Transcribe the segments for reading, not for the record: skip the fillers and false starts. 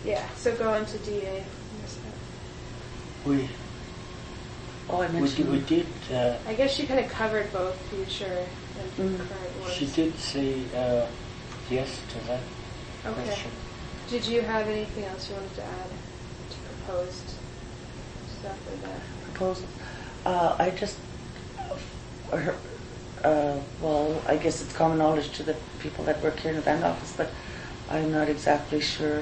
Yeah, so go into DA. We did. I guess she kind of covered both future and current ones. She did say yes to that question. Did you have anything else you wanted to add to proposed stuff or that? Proposal? I just, well, I guess it's common knowledge to the people that work here in the band office, but I'm not exactly sure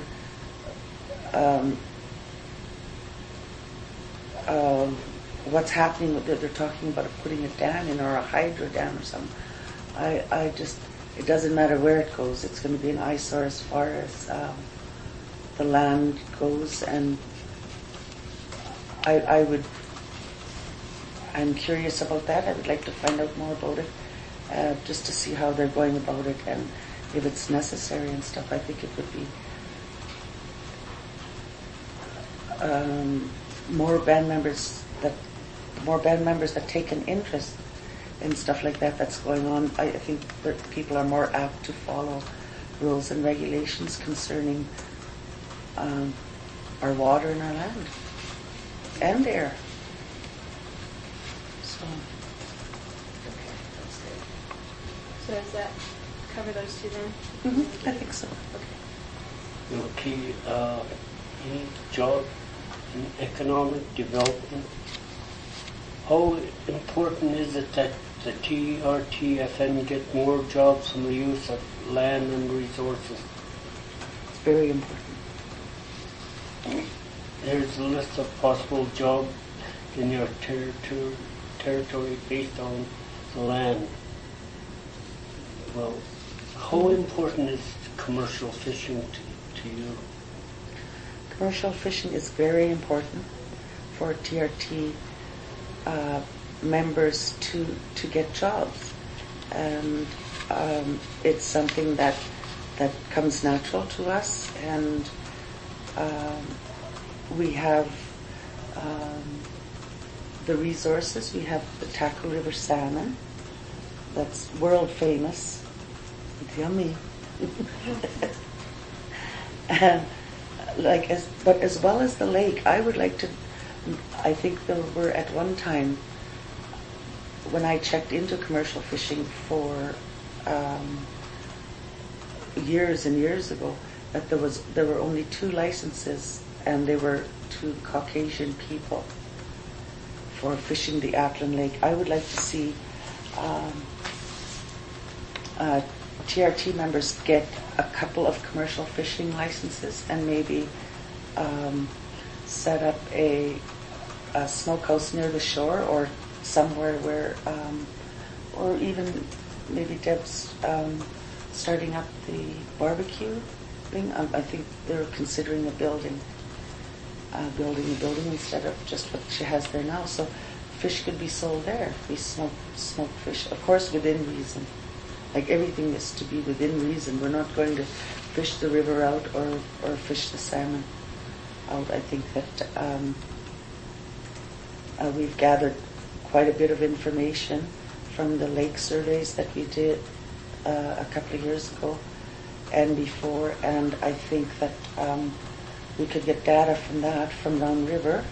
what's happening with it. They're talking about putting a dam in, or a hydro dam or something. I just, it doesn't matter where it goes. It's going to be an eyesore as far as the land goes, and I'm curious about that. I would like to find out more about it, just to see how they're going about it and if it's necessary and stuff. I think it would be more band members that take an interest in stuff like that that's going on. I think that people are more apt to follow rules and regulations concerning our water and our land and air. So, okay, that's good. So does that cover those two then? I think so. Okay. Any job in economic development? How important is it that the TRTFN get more jobs from the use of land and resources? It's very important. There's a list of possible jobs in your territory based on the land. Well, how important is commercial fishing to you? Commercial fishing is very important for TRT members to get jobs, and it's something that comes natural to us, and we have the resources. We have the Taku River salmon that's world famous. It's yummy. And but as well as the lake, I would like to. I think there were at one time, when I checked into commercial fishing for years and years ago, that there were only 2 licenses, and they were 2 Caucasian people for fishing the Ackland Lake. I would like to see TRT members get a couple of commercial fishing licenses, and maybe set up a smokehouse near the shore, or somewhere where, or even maybe Deb's starting up the barbecue thing. I think they're considering building a building instead of just what she has there now. So fish could be sold there. We smoke fish, of course, within reason. Like everything is to be within reason. We're not going to fish the river out or fish the salmon out. I think that we've gathered quite a bit of information from the lake surveys that we did a couple of years ago and before, and I think that we could get data from that from Round River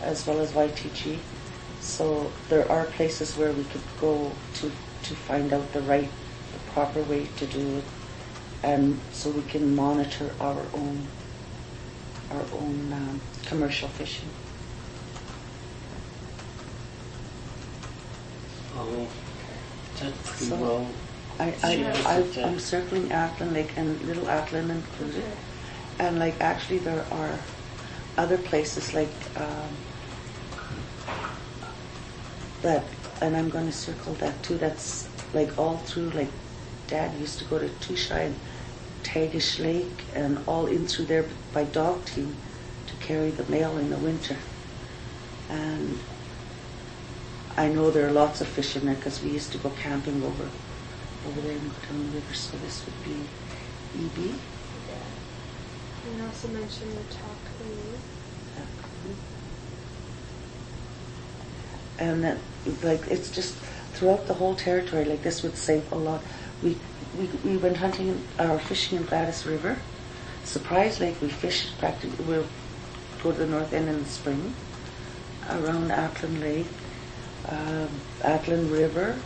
as well as YTG. So there are places where we could go to find out the proper way to do it, and so we can monitor our own commercial fishing. Oh, that's pretty So well. I'm circling Ackland Lake and Little Ackland included, and like actually there are other places like that, and I'm going to circle that too. That's like all through, like Dad used to go to Tusha and Tagish Lake and all in through there by dog team to carry the mail in the winter. And I know there are lots of fish in there because we used to go camping over there in the river. So this would be EB. Yeah. And also mention the Taku. And that, like, it's just throughout the whole territory. Like this would save a lot. We went hunting or fishing in Gladys River, Surprise Lake, we fish practically, we'll go to the north end in the spring, around Ackland Lake, Ackland River,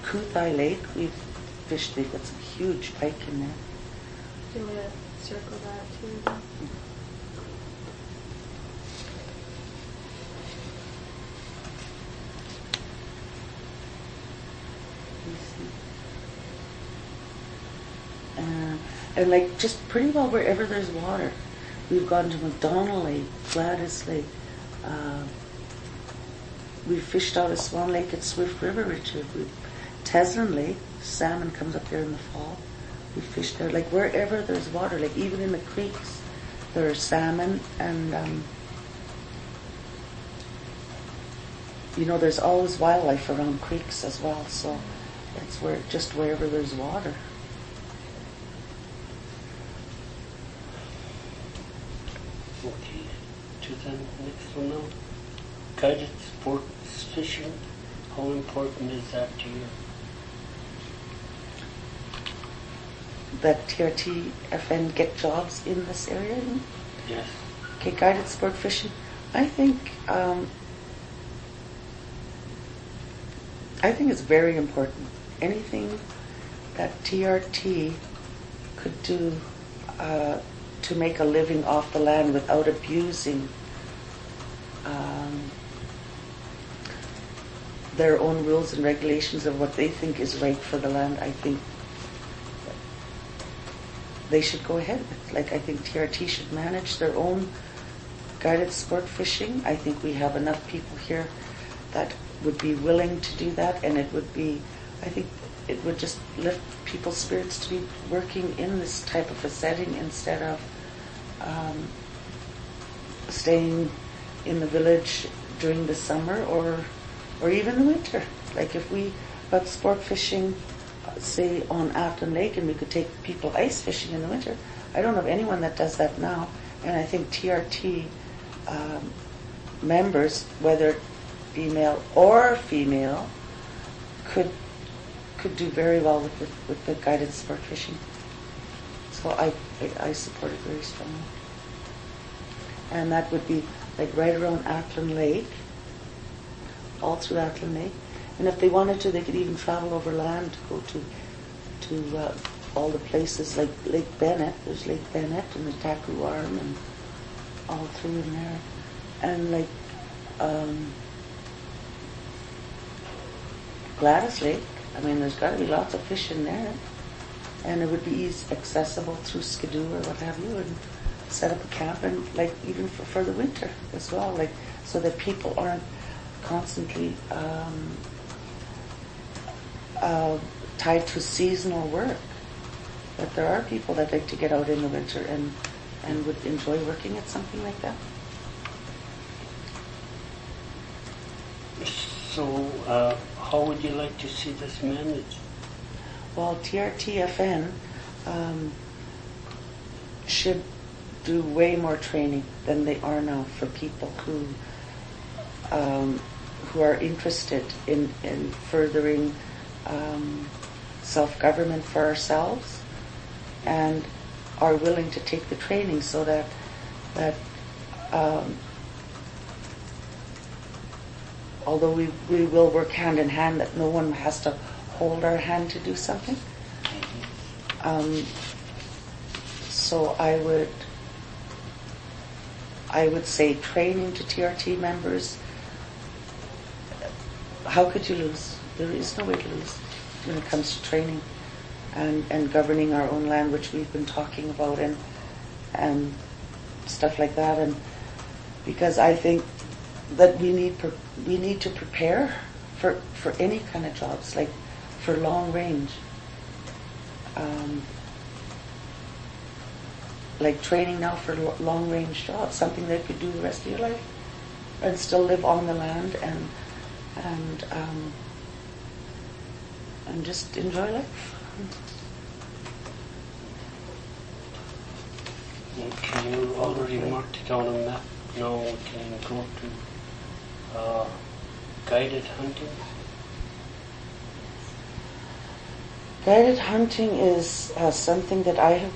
Kuthai Lake, we've fished, they've got some huge pike in there. Do you want to circle that too? And like just pretty well wherever there's water. We've gone to McDonald Lake, Gladys Lake. We've fished out of Swan Lake at Swift River, Richard. Teslin Lake, salmon comes up there in the fall. We fish there, like wherever there's water, like even in the creeks, there are salmon and there's always wildlife around creeks as well. So it's just wherever there's water. Okay, to the next one now. Guided sports fishing, how important is that to you? That TRT-FN get jobs in this area? Yes. Okay, guided sport fishing. I think it's very important. Anything that TRT could do to make a living off the land without abusing their own rules and regulations of what they think is right for the land, I think they should go ahead with. Like, I think TRT should manage their own guided sport fishing. I think we have enough people here that would be willing to do that, and I think it would just lift people's spirits to be working in this type of a setting instead of staying in the village during the summer or even the winter. Like if we got sport fishing, say on Ackland Lake, and we could take people ice fishing in the winter. I don't know of anyone that does that now, and I think TRT members, whether female or female, could do very well with the guided sport fishing. So I support it very strongly. And that would be like right around Ackland Lake, all through Ackland Lake. And if they wanted to, they could even travel overland to go to all the places like Lake Bennett. There's Lake Bennett and the Taku Arm and all through in there. And like Gladys Lake, I mean, there's got to be lots of fish in there. And it would be accessible through Skidoo or what have you, and set up a camp, and like even for the winter as well, like so that people aren't constantly tied to seasonal work. But there are people that like to get out in the winter and would enjoy working at something like that. So, how would you like to see this managed? Well, TRT-FN should do way more training than they are now for people who are interested in furthering self-government for ourselves and are willing to take the training, so that although we will work hand in hand, that no one has to hold our hand to do something. So I would say training to TRT members. How could you lose? There is no way to lose when it comes to training and governing our own land, which we've been talking about, and stuff like that. And because I think that we need to prepare for any kind of jobs, like for long range, like training now for long range jobs, something that you could do the rest of your life and still live on the land and just enjoy life. Can you already marked it on a map? Now we can go to guided hunting. Guided hunting is something that I have